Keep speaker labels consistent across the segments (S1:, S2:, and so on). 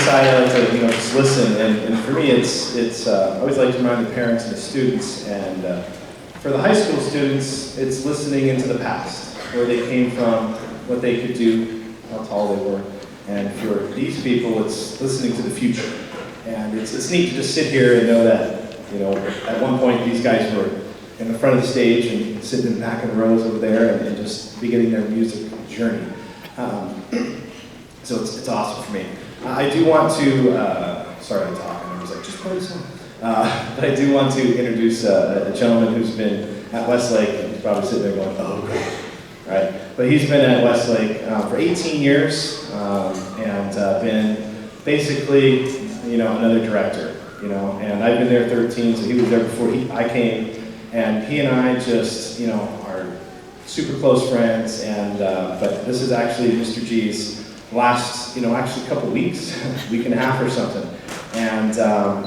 S1: side, I like to just listen, and for me, it's I always like to remind the parents and the students, and for the high school students, it's listening into the past, where they came from, what they could do, how tall they were, and for these people, it's listening to the future, and it's neat to just sit here and know that at one point these guys were in the front of the stage and sitting in the back of the rows over there and just beginning their music journey. So it's awesome for me. I do want to, sorry to talk, and I was like, just play the song. But I do want to introduce a gentleman who's been at Westlake, and he's probably sitting there going, oh, great, right? But he's been at Westlake for 18 years, and been basically, another director, and I've been there 13, so he was there before I came, and he and I just, are super close friends, and, but this is actually Mr. G's last, actually a couple weeks, week and a half or something. And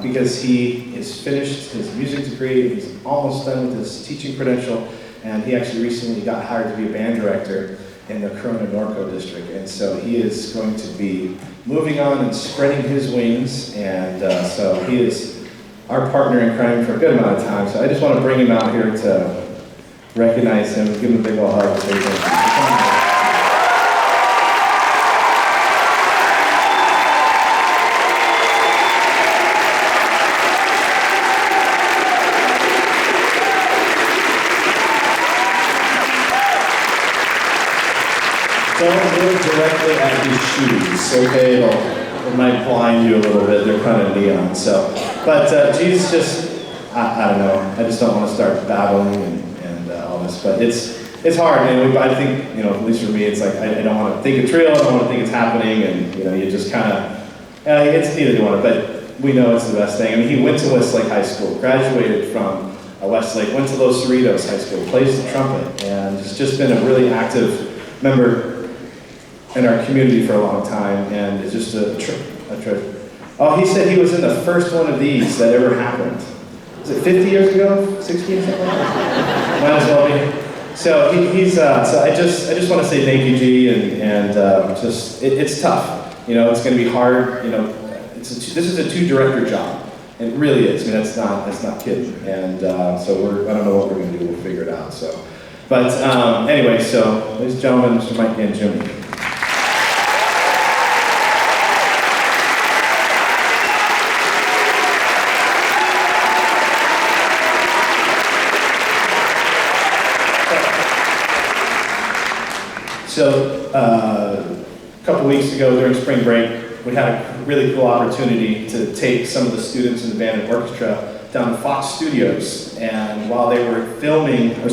S1: because he is finished his music degree, he's almost done with his teaching credential, and he actually recently got hired to be a band director in the Corona Norco district. And so he is going to be moving on and spreading his wings, and so he is our partner in crime for a good amount of time. So I just want to bring him out here to recognize him, give him a big old hug. And say thank you. Don't look directly at his shoes, okay? It might blind you a little bit. They're kind of neon. So, but Jesus just, I don't know. I just don't want to start babbling and all this. But it's hard, and I think at least for me, it's like I don't want to think it's real. I don't want to think it's happening, and you just kind of it's neither do want it. But we know it's the best thing. I mean, he went to Westlake High School, graduated from Westlake, went to Los Cerritos High School, plays the trumpet, and has just been a really active member in our community for a long time, and it's just a treasure. Oh, he said he was in the first one of these that ever happened. Was it 50 years ago? 60 or something like that? Might as well be. So he's. So I just want to say thank you, G, and it's tough. It's going to be hard. This is a 2-director job. It really is. I mean, that's not kidding. And so I don't know what we're going to do. We'll figure it out. So, but anyway, so ladies and gentlemen, Mr. Mike and Jimmy. So a couple weeks ago during spring break, we had a really cool opportunity to take some of the students in the band and orchestra down to Fox Studios, and while they were doing the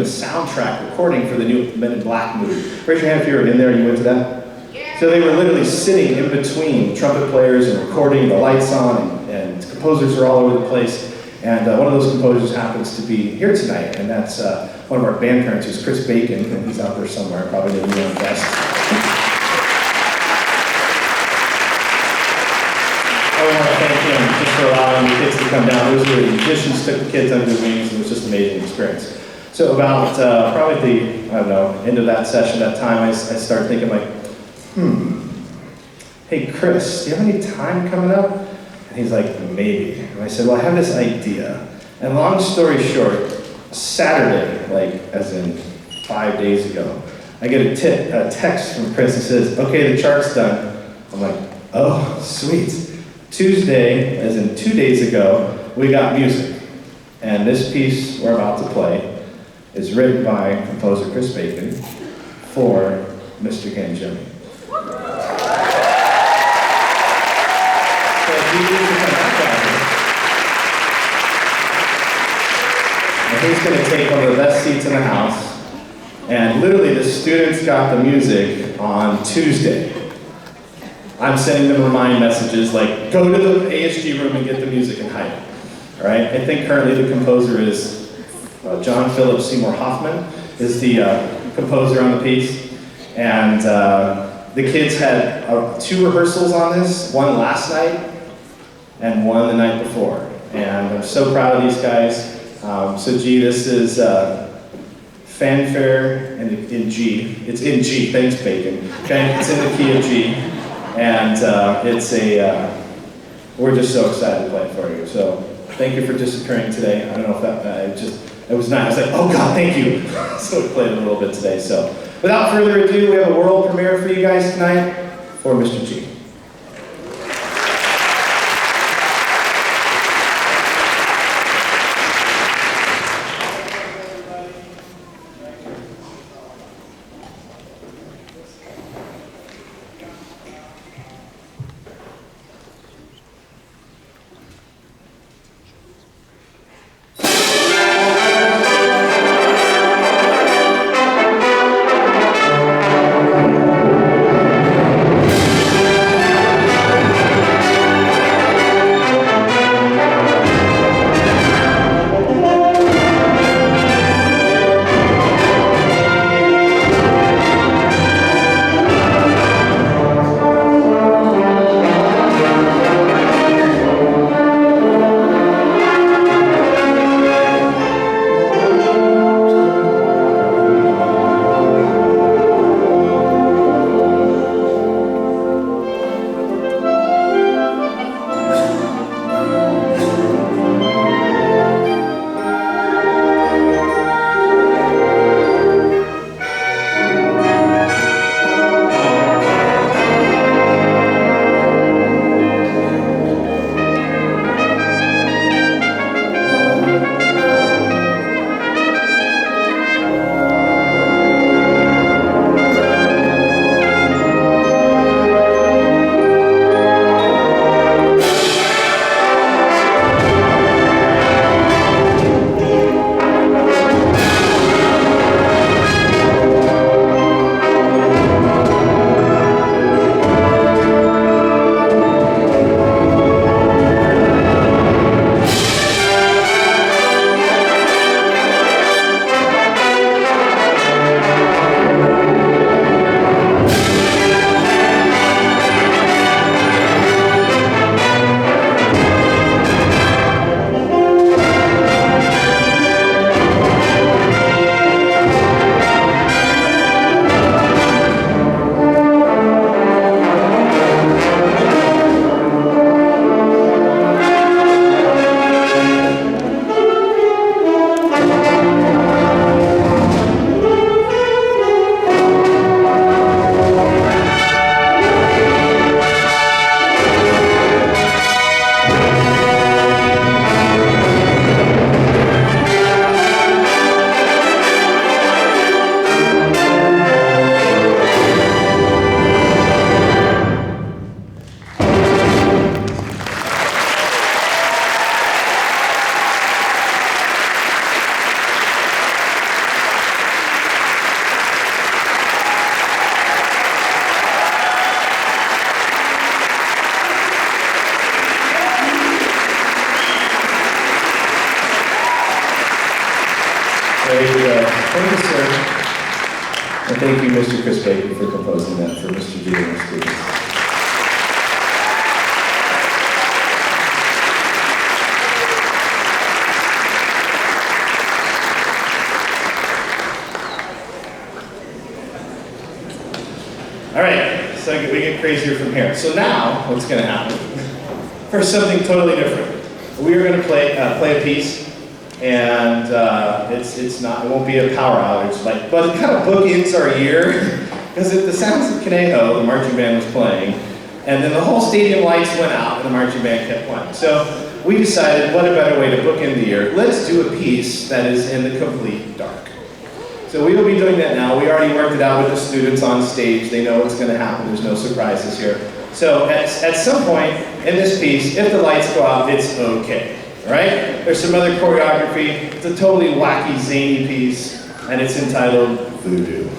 S1: soundtrack recording for the new Men in Black movie. Raise your hand if you were in there and you went to that. Yeah. So they were literally sitting in between trumpet players and recording, the lights on, and composers are all over the place. And one of those composers happens to be here tonight, and that's one of our band parents, who's Chris Bacon, and he's out there somewhere, probably the neon vest. I want to thank him just for allowing the kids to come down. It was really, the musicians took the kids under their wings, and it was just an amazing experience. So about probably the, end of that session, that time, I started thinking like, hey Chris, do you have any time coming up? And he's like, maybe. And I said, well, I have this idea. And long story short, Saturday, like as in 5 days ago, I get a text from Chris that says, okay, the chart's done. I'm like, oh, sweet. Tuesday, as in 2 days ago, we got music. And this piece we're about to play is written by composer Chris Bacon for Mr. Ganjemi. And he's going to take one of the best seats in the house. And literally, the students got the music on Tuesday. I'm sending them remind messages like, go to the ASG room and get the music and hide it. All right? I think currently the composer is John Philip Seymour Hoffman is the composer on the piece. And the kids had 2 rehearsals on this, one last night and one the night before. And I'm so proud of these guys. So G, this is fanfare in G. It's in G, thanks Bacon. Okay, it's in the key of G. And we're just so excited to play it for you. So thank you for just occurring today. I don't know if it was nice. I was like, oh God, thank you. So we played it a little bit today. So without further ado, we have a world premiere for you guys tonight for Mr. G. Thank you, sir. And thank you, Mr. Chris Bacon, for composing that for Mr. G and our students. All right, so we get crazier from here. So now, what's going to happen? For something totally different, we are going to play a piece, and it won't be a power outage, but it kind of bookends our year, because at the Sounds of Conejo, the marching band was playing, and then the whole stadium lights went out, and the marching band kept playing. So we decided, what a better way to bookend the year? Let's do a piece that is in the complete dark. So we will be doing that now. We already worked it out with the students on stage. They know what's going to happen. There's no surprises here. So at some point in this piece, if the lights go out, it's okay. All right? There's some other choreography. It's a totally wacky, zany piece, and it's entitled Voodoo.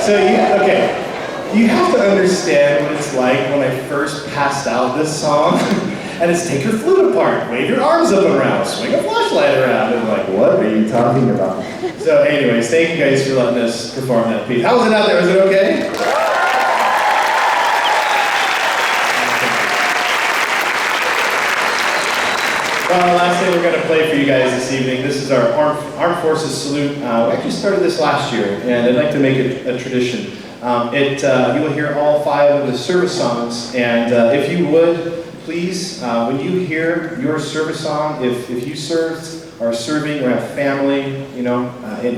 S1: So you have to understand what it's like when I first passed out this song. And it's take your flute apart, wave your arms up and around, swing a flashlight around. And I'm like, what are you talking about? So anyways, thank you guys for letting us perform that piece. How was it out there? Was it okay? Well, last thing we're going to play for you guys this evening, this is our Armed Forces Salute. We actually started this last year, and I'd like to make it a tradition. You will hear all 5 of the service songs, and if you would, please, when you hear your service song, if you served, are serving, or have family, in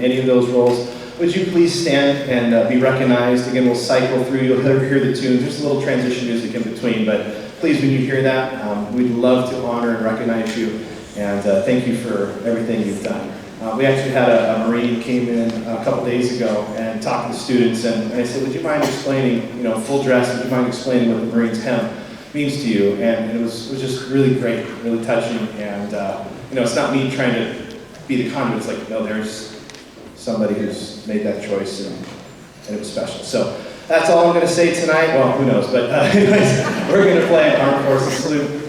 S1: any of those roles, would you please stand and be recognized? Again, we'll cycle through, you'll hear the tunes. There's a little transition music in between, but please, when you hear that, we'd love to honor and recognize you, and thank you for everything you've done. We actually had a Marine came in a couple days ago and talked to the students, and I said, would you mind explaining, full dress, would you mind explaining what the Marine's hem means to you? And it was just really great, really touching, and it's not me trying to be the conduit, it's like, no, there's somebody who's made that choice, and it was special. So that's all I'm going to say tonight. Well, who knows, but anyways, we're going to play Armed Forces Salute.